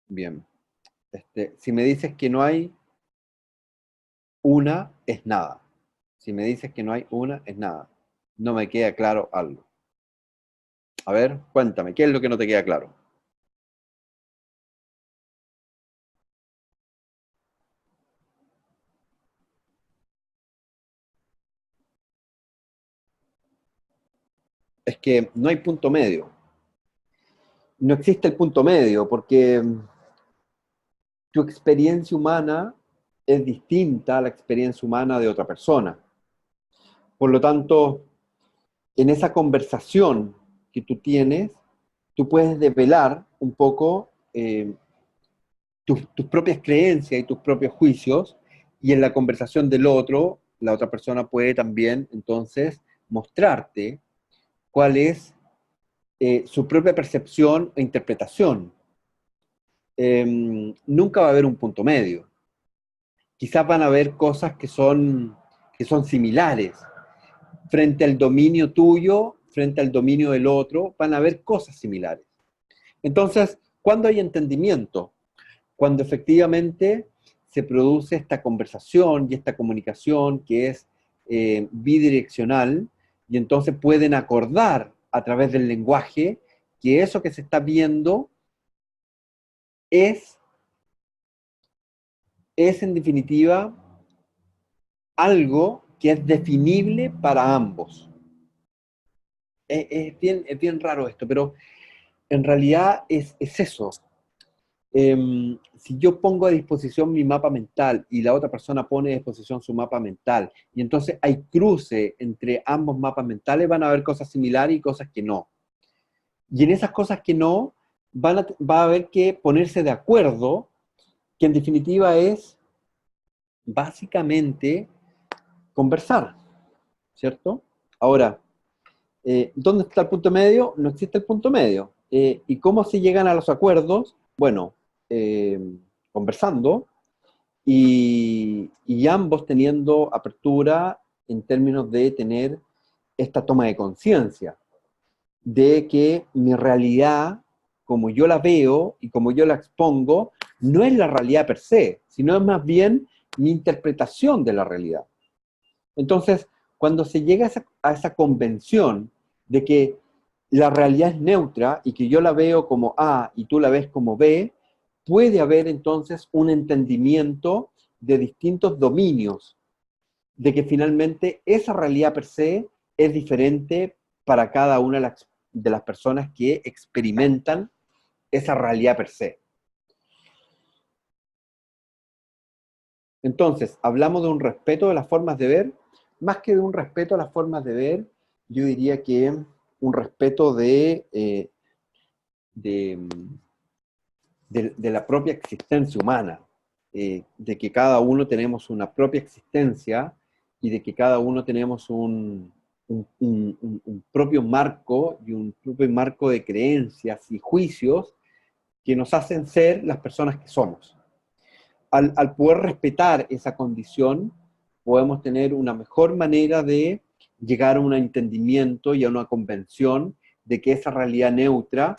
Bien. Si me dices que no hay una, es nada. Si me dices que no hay una, es nada. No me queda claro algo. A ver, cuéntame, ¿qué es lo que no te queda claro? es que no hay punto medio. No existe el punto medio porque tu experiencia humana es distinta a la experiencia humana de otra persona. Por lo tanto, en esa conversación que tú tienes, tú puedes develar un poco tus propias creencias y tus propios juicios, y en la conversación del otro, la otra persona puede también entonces mostrarte cuál es su propia percepción e interpretación. Nunca va a haber un punto medio. Quizás van a haber cosas que son similares. Frente al dominio tuyo, frente al dominio del otro, van a haber cosas similares. Entonces, ¿cuándo hay entendimiento? Cuando efectivamente se produce esta conversación y esta comunicación que es bidireccional, y entonces pueden acordar a través del lenguaje que eso que se está viendo es, es en definitiva algo que es definible para ambos. Es bien raro esto, pero en realidad es eso. Si yo pongo a disposición mi mapa mental y la otra persona pone a disposición su mapa mental, y entonces hay cruce entre ambos mapas mentales, van a haber cosas similares y cosas que no. Y en esas cosas que no, va a haber que ponerse de acuerdo, que en definitiva es básicamente conversar, ¿cierto? Ahora, ¿dónde está el punto medio? No existe el punto medio. ¿Y cómo se llegan a los acuerdos? Bueno, eh, conversando y ambos teniendo apertura en términos de tener esta toma de conciencia, de que mi realidad, como yo la veo y como yo la expongo, no es la realidad per se, sino es más bien mi interpretación de la realidad. Entonces, cuando se llega a esa convención de que la realidad es neutra y que yo la veo como A y tú la ves como B, puede haber entonces un entendimiento de distintos dominios, de que finalmente esa realidad per se es diferente para cada una de las personas que experimentan esa realidad per se. Entonces, hablamos de un respeto de las formas de ver, más que de un respeto a las formas de ver, yo diría que un respeto de, de la propia existencia humana, de que cada uno tenemos una propia existencia y de que cada uno tenemos un propio marco y un propio marco de creencias y juicios que nos hacen ser las personas que somos. Al poder respetar esa condición, podemos tener una mejor manera de llegar a un entendimiento y a una convención de que esa realidad neutra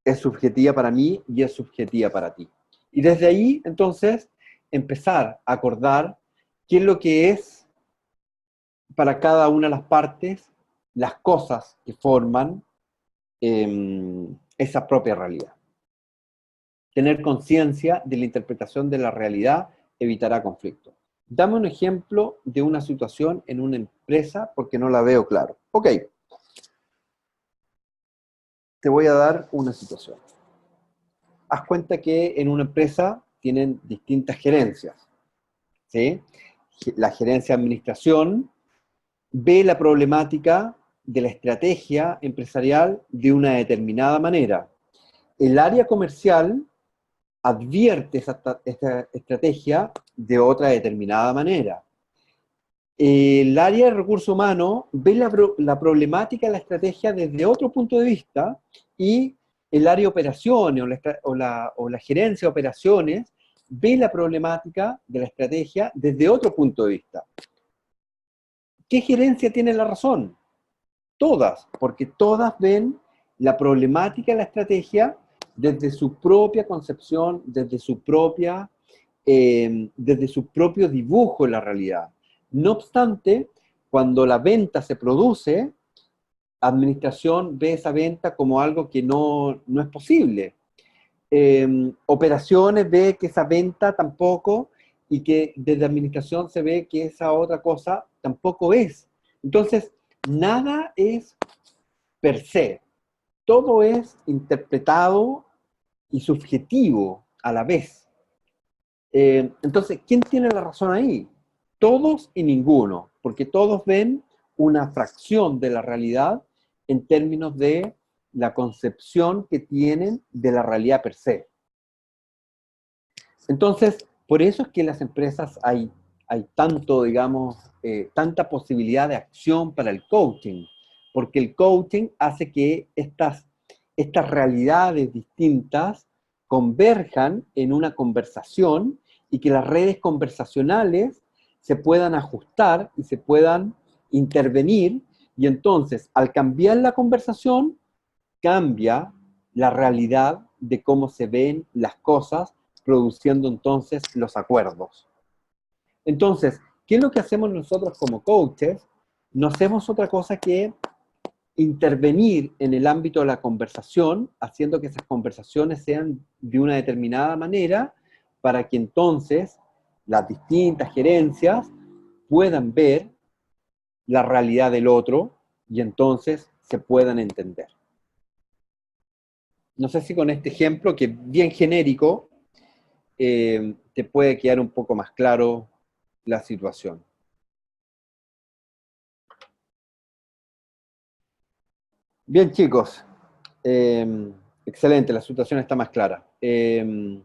es subjetiva para mí y es subjetiva para ti. Y desde ahí, entonces, empezar a acordar qué es lo que es para cada una de las partes las cosas que forman esa propia realidad. Tener conciencia de la interpretación de la realidad evitará conflictos. Dame un ejemplo de una situación en una empresa porque no la veo claro. Ok, te voy a dar una situación. Haz cuenta que en una empresa tienen distintas gerencias, ¿sí? La gerencia de administración ve la problemática de la estrategia empresarial de una determinada manera. El área comercial advierte esta estrategia de otra determinada manera. El área de recursos humanos ve la problemática de la estrategia desde otro punto de vista y el área de operaciones o la gerencia de operaciones ve la problemática de la estrategia desde otro punto de vista. ¿Qué gerencia tiene la razón? Todas, porque todas ven la problemática de la estrategia desde su propia concepción, desde su propio dibujo en la realidad. No obstante, cuando la venta se produce, administración ve esa venta como algo que no es posible. Operaciones ve que esa venta tampoco, y que desde administración se ve que esa otra cosa tampoco es. Entonces, nada es per se. Todo es interpretado y subjetivo a la vez. Entonces, ¿quién tiene la razón ahí? Todos y ninguno, porque todos ven una fracción de la realidad en términos de la concepción que tienen de la realidad per se. Entonces, por eso es que en las empresas hay tanto, digamos, tanta posibilidad de acción para el coaching, porque el coaching hace que estas realidades distintas converjan en una conversación y que las redes conversacionales se puedan ajustar y se puedan intervenir, y entonces, al cambiar la conversación, cambia la realidad de cómo se ven las cosas, produciendo entonces los acuerdos. Entonces, ¿qué es lo que hacemos nosotros como coaches? No hacemos otra cosa que intervenir en el ámbito de la conversación, haciendo que esas conversaciones sean de una determinada manera, para que entonces las distintas gerencias puedan ver la realidad del otro y entonces se puedan entender. No sé si con este ejemplo, que es bien genérico, te puede quedar un poco más claro la situación. Bien, chicos. Excelente, la situación está más clara. El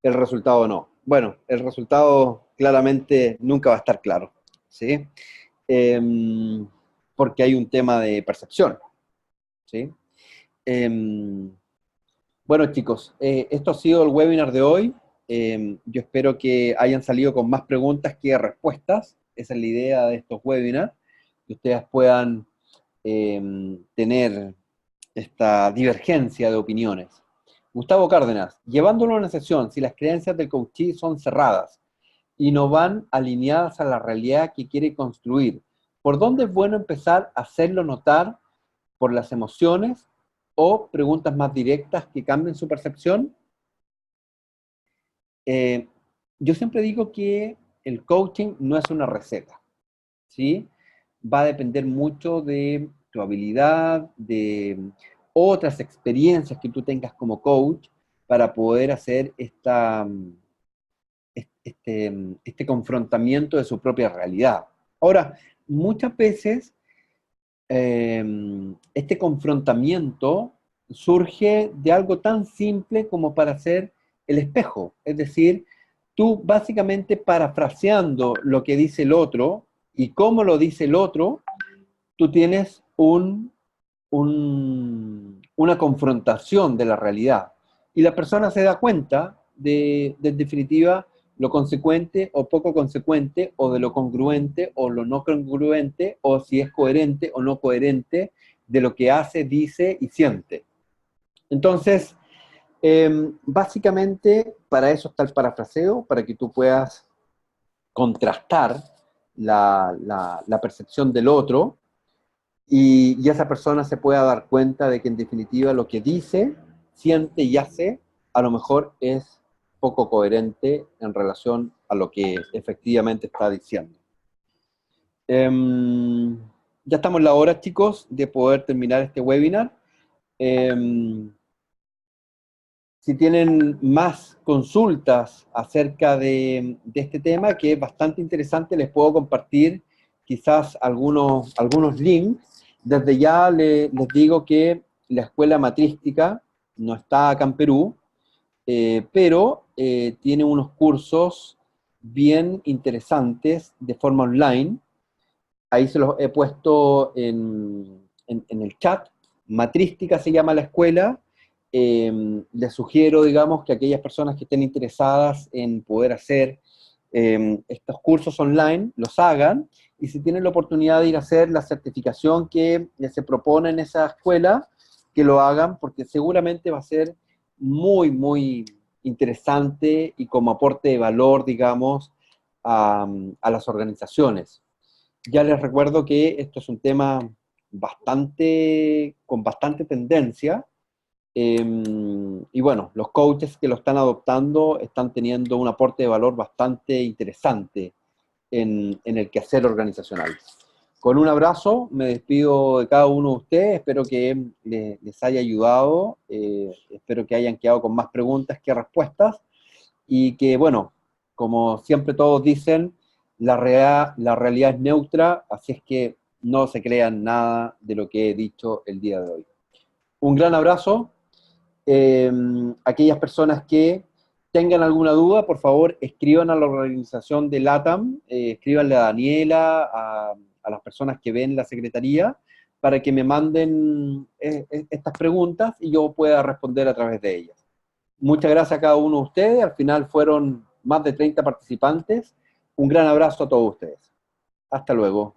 resultado no. Bueno, el resultado claramente nunca va a estar claro, ¿sí? Porque hay un tema de percepción, ¿sí? Bueno, chicos, esto ha sido el webinar de hoy. Yo espero que hayan salido con más preguntas que respuestas. Esa es la idea de estos webinars, que ustedes puedan tener esta divergencia de opiniones. Gustavo Cárdenas, llevándolo a una sesión, si las creencias del coachee son cerradas y no van alineadas a la realidad que quiere construir, ¿por dónde es bueno empezar a hacerlo notar? ¿Por las emociones o preguntas más directas que cambien su percepción? Eh, yo siempre digo que el coaching no es una receta, ¿sí? Va a depender mucho de tu habilidad, de otras experiencias que tú tengas como coach para poder hacer este confrontamiento de su propia realidad. Ahora, muchas veces este confrontamiento surge de algo tan simple como para hacer el espejo. Es decir, tú básicamente parafraseando lo que dice el otro y cómo lo dice el otro, tú tienes una confrontación de la realidad. Y la persona se da cuenta de en definitiva, lo consecuente o poco consecuente, o de lo congruente o lo no congruente, o si es coherente o no coherente de lo que hace, dice y siente. Entonces, básicamente, para eso está el parafraseo, para que tú puedas contrastar la percepción del otro y esa persona se pueda dar cuenta de que en definitiva lo que dice, siente y hace a lo mejor es poco coherente en relación a lo que efectivamente está diciendo. Ya estamos en la hora, chicos, de poder terminar este webinar. Si tienen más consultas acerca de este tema, que es bastante interesante, les puedo compartir quizás algunos links. Desde ya les digo que la escuela matrística no está acá en Perú, pero tiene unos cursos bien interesantes de forma online. Ahí se los he puesto en el chat. Matrística se llama la escuela. Les sugiero, digamos, que aquellas personas que estén interesadas en poder hacer estos cursos online, los hagan, y si tienen la oportunidad de ir a hacer la certificación que se propone en esa escuela, que lo hagan, porque seguramente va a ser muy, muy interesante y como aporte de valor, digamos, a las organizaciones. Ya les recuerdo que esto es un tema con bastante tendencia, y bueno, los coaches que lo están adoptando están teniendo un aporte de valor bastante interesante en el quehacer organizacional. Con un abrazo, me despido de cada uno de ustedes, espero que les haya ayudado, espero que hayan quedado con más preguntas que respuestas, y que, bueno, como siempre todos dicen, la realidad es neutra, así es que no se crean nada de lo que he dicho el día de hoy. Un gran abrazo. Aquellas personas que tengan alguna duda, por favor, escriban a la organización de LATAM, escríbanle a Daniela, a las personas que ven la secretaría, para que me manden estas preguntas y yo pueda responder a través de ellas. Muchas gracias a cada uno de ustedes, al final fueron más de 30 participantes. Un gran abrazo a todos ustedes. Hasta luego.